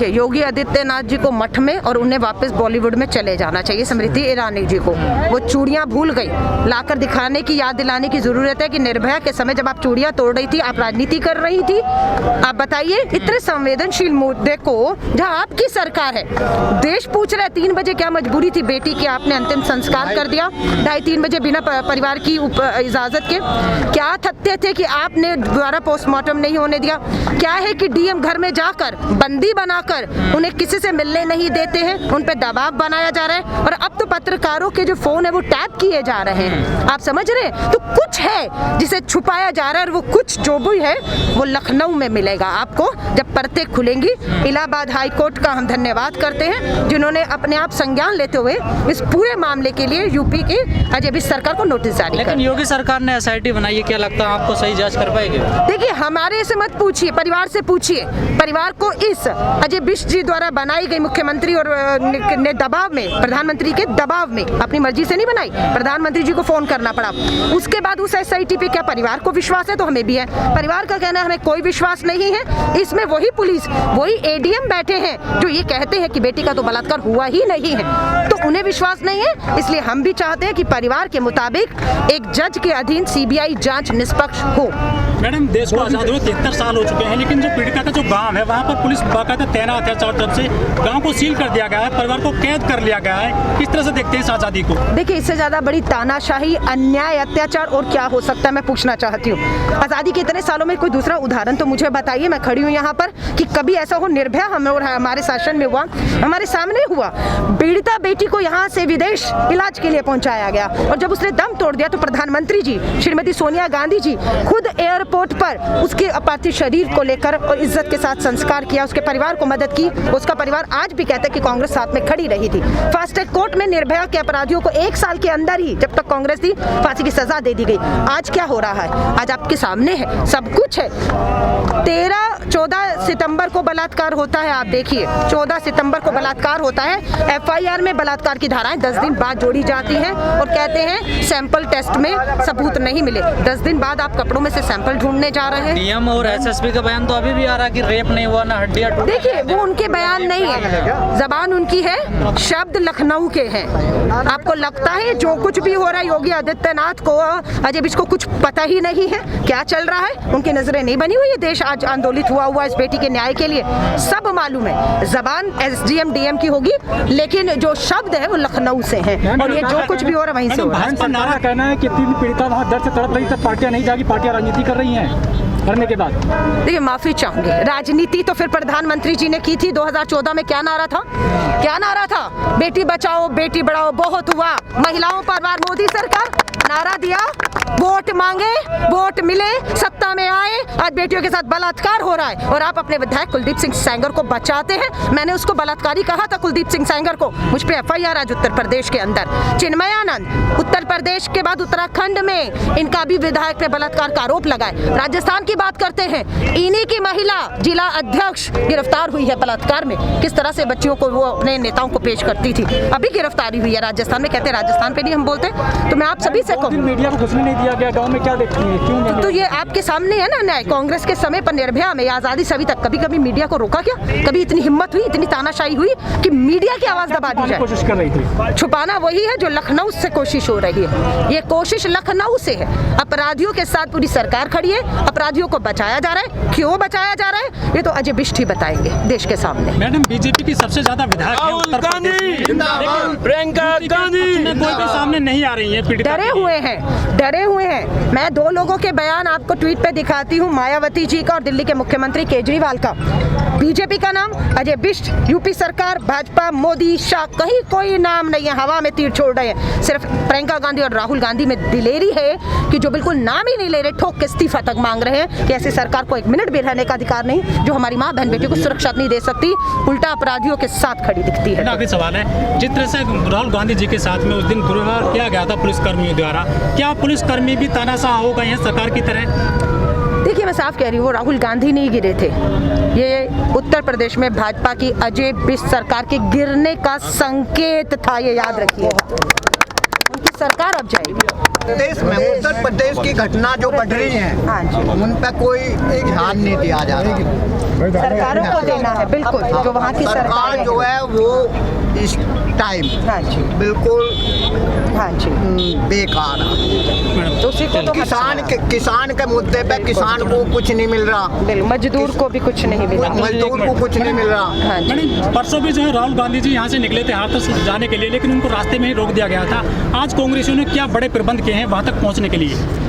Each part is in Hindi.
योगी आदित्यनाथ जी को मठ में और उन्हें वापस बॉलीवुड में चले जाना चाहिए। स्मृति ईरानी जी को वो चूड़ियां भूल गई, लाकर दिखाने की, याद दिलाने की जरूरत है कि निर्भया के समय जब आप चूड़ियां तोड़ रही थी, आप राजनीति कर रही थी। आप बताइए, इतने संवेदनशील मुद्दे को जहां आपकी सरकार है, देश पूछ रहा है 3 बजे क्या मजबूरी थी बेटी की, आपने अंतिम संस्कार कर दिया 2:30-3 बजे बिना परिवार की इजाजत के। क्या तथ्य थे कि आपने दोबारा पोस्टमार्टम नहीं होने दिया? क्या है कि डीएम घर में जाकर बंदी बनाकर उन्हें किसी से मिलने नहीं देते हैं, उन पे दबाव बनाया जा रहा है, और अब तो पत्रकारों के जो फोन है वो टैप किए जा रहे हैं। आप समझ रहे हैं? तो कुछ है जिसे छुपाया जा रहा है, और वो कुछ जो भी है वो लखनऊ में मिलेगा आपको जब परतें खुलेंगी। इलाहाबाद हाई कोर्ट का हम धन्यवाद करते हैं जिन्होंने अपने आप संज्ञान लेते हुए इस पूरे मामले के लिए यूपी की अजय बिष्ट सरकार को नोटिस जारी लेकिन योगी सरकार ने एसआईटी बनाई है, क्या लगता है आपको सही जांच कर पाएगी? देखिए, हमारे से मत पूछिए, परिवार से पूछिए। परिवार को इस अजय बिष्ट जी द्वारा बनाई गई मुख्यमंत्री और ने दबाव में, प्रधानमंत्री के दबाव में, अपनी मर्जी से नहीं बनाई, प्रधानमंत्री जी को फोन करना पड़ा। उसके बाद उस एसआईटी पे क्या परिवार को विश्वास है? तो हमें भी है। परिवार का कहना है हमें कोई विश्वास नहीं है। इसमें वही पुलिस, वही एडीएम बैठे हैं जो ये कहते हैं कि बेटी का तो बलात्कार हुआ ही नहीं है, तो उन्हें विश्वास नहीं है। इसलिए हम भी चाहते हैं कि परिवार के मुताबिक एक जज के अधीन सीबीआई जांच निष्पक्ष हो। मैडम, देश को आजाद हुए 73 साल हो चुके हैं, लेकिन जो पीड़िता का जो गांव है वहाँ पर पुलिस बाकायदा तैनात है। चारों तरफ से गांव को सील कर दिया गया है, परिवार को कैद कर लिया गया है। किस तरह से देखते हैं इस आजादी को? देखिए, इससे ज्यादा बड़ी तानाशाही, अन्याय, अत्याचार और क्या हो सकता है, मैं पूछना चाहती हूँ। आजादी के इतने सालों में कोई दूसरा उदाहरण तो मुझे बताइए। मैं खड़ी हूँ यहाँ पर कि कभी ऐसा हो, निर्भया हमारे शासन में हुआ, हमारे सामने हुआ, पीड़िता बेटी को यहाँ से विदेश इलाज के लिए पहुँचाया गया, और जब उसने दम तोड़ दिया तो प्रधानमंत्री जी श्रीमती सोनिया गांधी जी खुद एयरपोर्ट पर उसके अपार्थिव शरीर को लेकर और इज्जत के साथ संस्कार किया, उसके परिवार को मदद की। उसका परिवार आज भी कहता है कि कांग्रेस साथ में खड़ी रही थी। फास्ट ट्रैक कोर्ट में निर्भया के अपराधियों को 1 साल के अंदर ही, जब तक कांग्रेस थी, फांसी की सजा दे दी गई। आज क्या हो रहा है? आज आपके सामने है, सब कुछ है। 14 सितंबर को बलात्कार होता है, आप देखिए, 14 सितंबर को बलात्कार होता है। एफआईआर में बलात्कार की धाराएं 10 दिन बाद जोड़ी जाती हैं और कहते हैं सैंपल टेस्ट में सबूत नहीं मिले। 10 दिन बाद आप कपड़ों में से सैंपल ढूंढने जा रहे हैं। डीएम और एसएसपी का बयान तो अभी भी आ रहा है कि रेप नहीं हुआ, ना हड्डियां टूटी। देखिए, वो उनके बयान नहीं है, जबान उनकी है, शब्द लखनऊ के हैं। आपको लगता है जो कुछ भी हो रहा है योगी आदित्यनाथ को, अजय बिष्ट को कुछ पता ही नहीं है क्या चल रहा है? उनकी नजरें नहीं बनी हुई है? देश आज आंदोलित हुआ इस बेटी के न्याय के लिए, सब मालूम है। जबान एसडीएम डीएम की होगी, लेकिन जो शब्द है वो लखनऊ से है, और ये जो कुछ भी हो रहा है वहीं से हो रहा है। नारा कहना है कि 3 पीड़िता वहाँ दर्द से तड़प रही, तब पार्टियां नहीं जागी, पार्टियां राजनीति कर रही हैं करने के बाद। देखिए, माफी चाहूंगी, राजनीति तो फिर प्रधानमंत्री जी ने की थी। 2014 में क्या नारा था? क्या नारा था? बेटी बचाओ बेटी बढ़ाओ, बहुत हुआ, महिलाओं पर वार। मोदी सरकार नारा दिया, वोट मांगे, वोट मिले, सत्ता में आए, आज बेटियों के साथ बलात्कार हो रहा है, और आप अपने विधायक कुलदीप सिंह सेंगर को बचाते हैं। मैंने उसको बलात्कारी कहा था, कुलदीप सिंह सेंगर को। मुझ पे एफआईआर आज उत्तर प्रदेश के अंदर। चिन्मयानंद, उत्तर प्रदेश के बाद उत्तराखंड में इनका भी विधायक पे बलात्कार का आरोप लगाए। राजस्थान की बात करते हैं, इन्हीं की महिला जिला अध्यक्ष गिरफ्तार हुई है बलात्कार में। किस तरह से बच्चियों को वो अपने नेताओं को पेश करती थी, अभी गिरफ्तारी हुई है राजस्थान में। कहते हैं राजस्थान पे नहीं हम बोलते, तो मैं आप सभी से कहूँ, मीडिया को घुसने नहीं दिया गया गांव में, क्या देखती है? क्यों नहीं? तो ये आपके सामने है ना न्याय। कांग्रेस के समय पर निर्भया में आजादी से अभी तक कभी मीडिया को रोका क्या? कभी इतनी हिम्मत हुई, इतनी तानाशाही हुई कि मीडिया की आवाज दबा दी जाए? कोशिश कर रही थी छुपाना वही है जो लखनऊ से कोशिश हो रही है। ये कोशिश लखनऊ से है। अपराधियों के साथ पूरी सरकार खड़ी है, अपराधियों को बचाया जा रहा है। क्यों बचाया जा रहा है ये तो अजय बिष्ट ही बताएंगे देश के सामने। मैडम, बीजेपी की सबसे ज्यादा विधायक है उत्तर प्रदेश में, प्रियंका गांधी, कोई भी सामने नहीं आ रही है। डरे हुए हैं। मैं 2 लोगों के बयान आपको ट्वीट पे दिखाती हूँ, मायावती जी का और दिल्ली के मुख्यमंत्री केजरीवाल का। बीजेपी का नाम अजय बिष्ट, यूपी सरकार, भाजपा, मोदी, शाह, कहीं कोई नाम नहीं है। हवा में तीर छोड़ रहे हैं। सिर्फ प्रियंका गांधी और राहुल गांधी में दिलेरी है कि जो बिल्कुल नाम ही नहीं ले रहे, ठोक के इस्तीफा तक मांग रहे हैं कि ऐसी सरकार को 1 मिनट भी रहने का अधिकार नहीं, जो हमारी माँ बहन बेटी को सुरक्षा नहीं दे सकती, उल्टा अपराधियों के साथ खड़ी दिखती है। आखिरी सवाल है, जिस तरह से राहुल गांधी जी के साथ में उस दिन दुर्व्यवहार किया गया था पुलिसकर्मियों द्वारा, क्या पुलिसकर्मी भी तानाशाह हो गए हैं सरकार की तरह? देखिए, मैं साफ कह रही हूँ, वो राहुल गांधी नहीं गिरे थे। ये उत्तर प्रदेश में भाजपा की अजय बिष्ट सरकार के गिरने का संकेत था, ये याद रखिए। उनकी सरकार अब जाएगी। देश में उत्तर प्रदेश की घटना जो बढ़ रही है हाँ जी। उन पर कोई ध्यान नहीं दिया जा रहा। सरकारों को देना है बिल्कुल, जो वहाँ की सरकार जो है वो इस टाइम हाँ जी बिल्कुल हाँ जी बेकार है। तो उसी को तो किसान के मुद्दे पे किसान को कुछ नहीं मिल रहा, मजदूर को भी कुछ नहीं मिला, मजदूर को कुछ नहीं मिल रहा। हाँ जी। मैडम परसों भी जो है राहुल गांधी जी यहाँ से निकले थे हाथरस जाने के लिए, लेकिन उनको रास्ते में ही रोक दिया गया था। आज कांग्रेसियों ने क्या बड़े प्रबंध किए हैं वहाँ तक पहुँचने के लिए?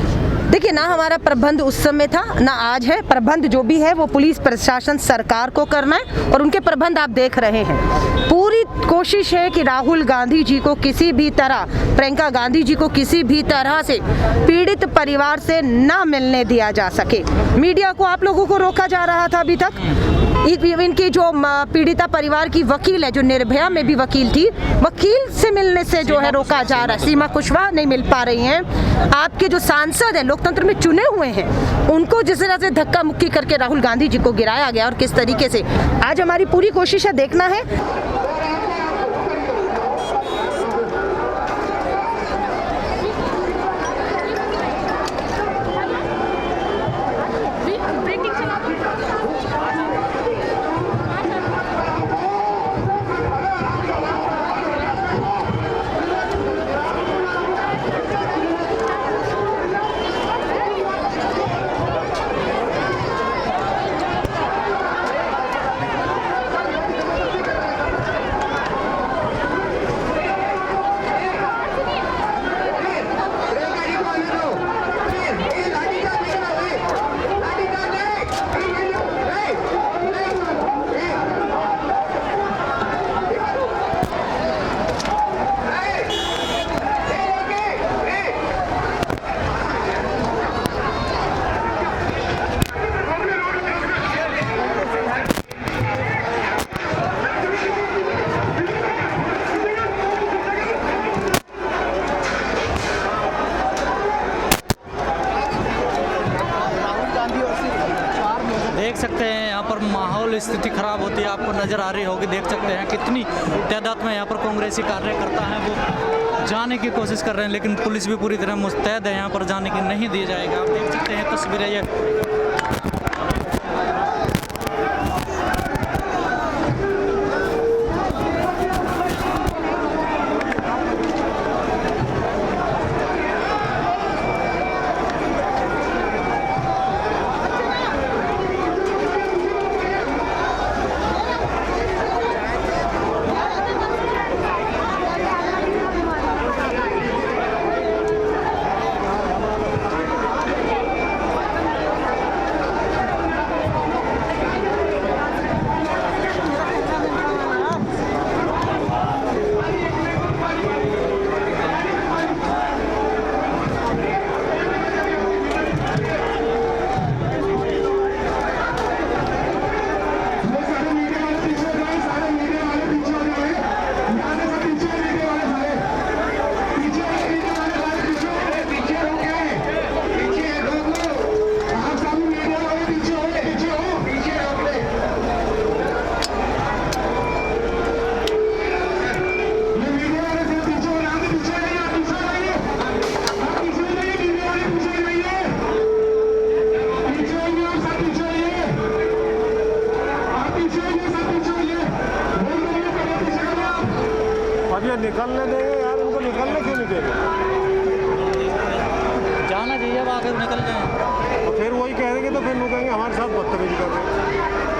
देखिए ना, हमारा प्रबंध उस समय था ना आज है। प्रबंध जो भी है वो पुलिस प्रशासन सरकार को करना है और उनके प्रबंध आप देख रहे हैं। पूरी कोशिश है कि राहुल गांधी जी को किसी भी तरह, प्रियंका गांधी जी को किसी भी तरह से पीड़ित परिवार से ना मिलने दिया जा सके। मीडिया को आप लोगों को रोका जा रहा था अभी तक। इनकी जो पीड़िता परिवार की वकील है, जो निर्भया में भी वकील थी, वकील से मिलने से जो है रोका जा रहा है। सीमा कुशवाहा नहीं मिल पा रही हैं। आपके जो सांसद हैं, लोकतंत्र में चुने हुए हैं, उनको जिस तरह से धक्का मुक्की करके राहुल गांधी जी को गिराया गया और किस तरीके से, आज हमारी पूरी कोशिश है, देखना है। देख सकते हैं यहाँ पर माहौल, स्थिति खराब होती है, आपको नज़र आ रही होगी। देख सकते हैं कितनी तादाद में यहाँ पर कांग्रेसी कार्यकर्ता हैं, वो जाने की कोशिश कर रहे हैं, लेकिन पुलिस भी पूरी तरह मुस्तैद है, यहाँ पर जाने की नहीं दिया जाएगा। आप देख सकते हैं तस्वीरें ये। अब ये निकलने देंगे यार, उनको निकलने क्यों नहीं देंगे? जाना चाहिए, अब आगे निकल गए। और फिर वही कह देंगे तो फिर वो कहेंगे हमारे साथ बदतमीजी कर रहे हैं।